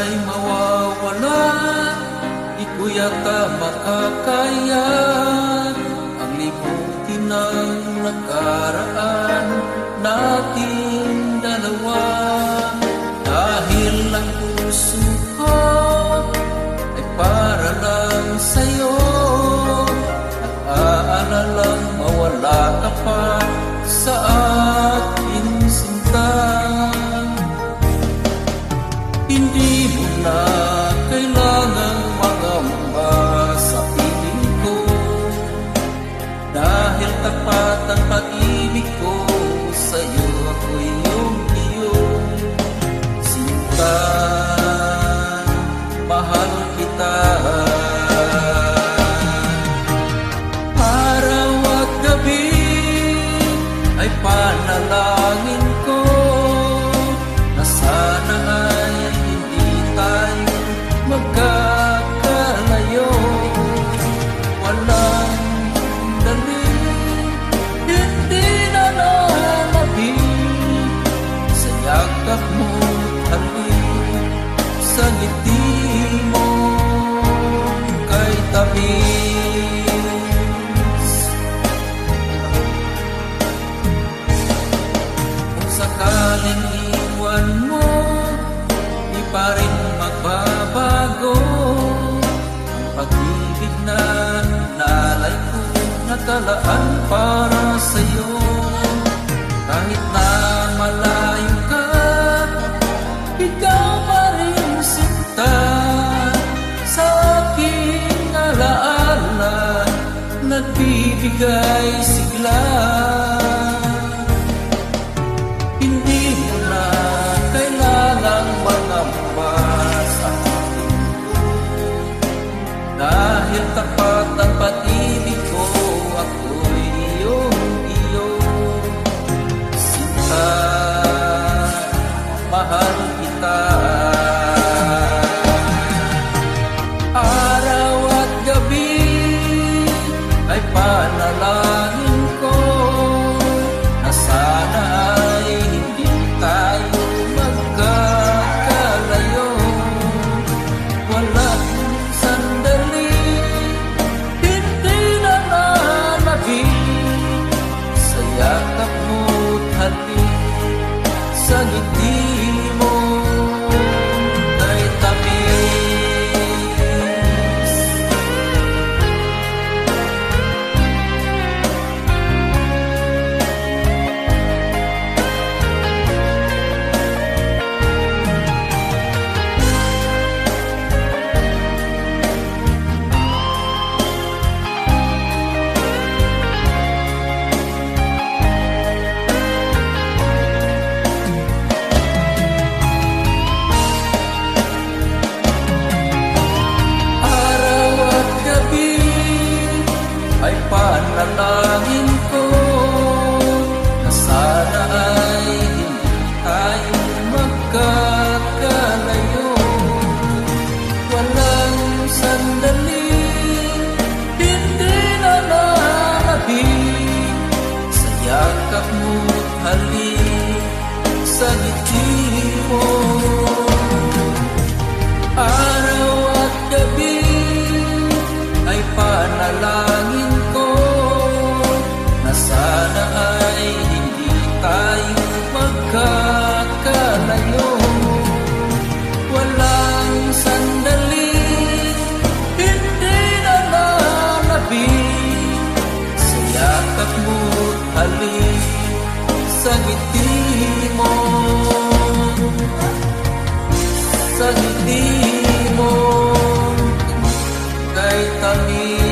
ay mawawala, di ko yata makakaya ang limutin ng nakaraan nating dalawa. Dahil ang puso ko ay para lang sa'yo, nag-aalalang mawala ka pa sa aking sinta. Hindi mo na kailangang mangamba sa piling ko, dahil tapat ang pag-ibig ko sa'yo, ako iyong sinta, mahal kita. Araw at gabi ay panalangin ko na sana ay hindi tayo magkakalayo. Walang dali, hindi na nalabing sa yakap mo, halik sa ngiti mo kay tamis. Kung sakaling iwan mo, di pa rin magbabago ang pag-ibig na nalay ko nakalaan para sa'yo. Kahit na malayo ka, ikaw pa rin sinta sa aking alaala, nagbibigay sigla. Hindi mo na kailangang mangamba sa akin, dahil tapat ang pag-ibig ko, ako'y iyong sinta, mahal kita. Araw at gabi ay panalangin ko na sana ay hindi tayo magkakalayo. Walang sandali, hindi na nalabing sa yakap mo't halik sa ngiti mo kay tamis. Ay panalangin ko na sana ay hindi tayo magkakalayo. Walang sandali, hindi na nalabing sa yakap mo't halik sa ngiti mo. Araw at gabi ay panalangin ko na sana ay hindi tayo magkakalayo. Walang sandali, hindi na nalabing sa yakap mo't halik sa ngiti mo, sa ngiti mo kay tamis.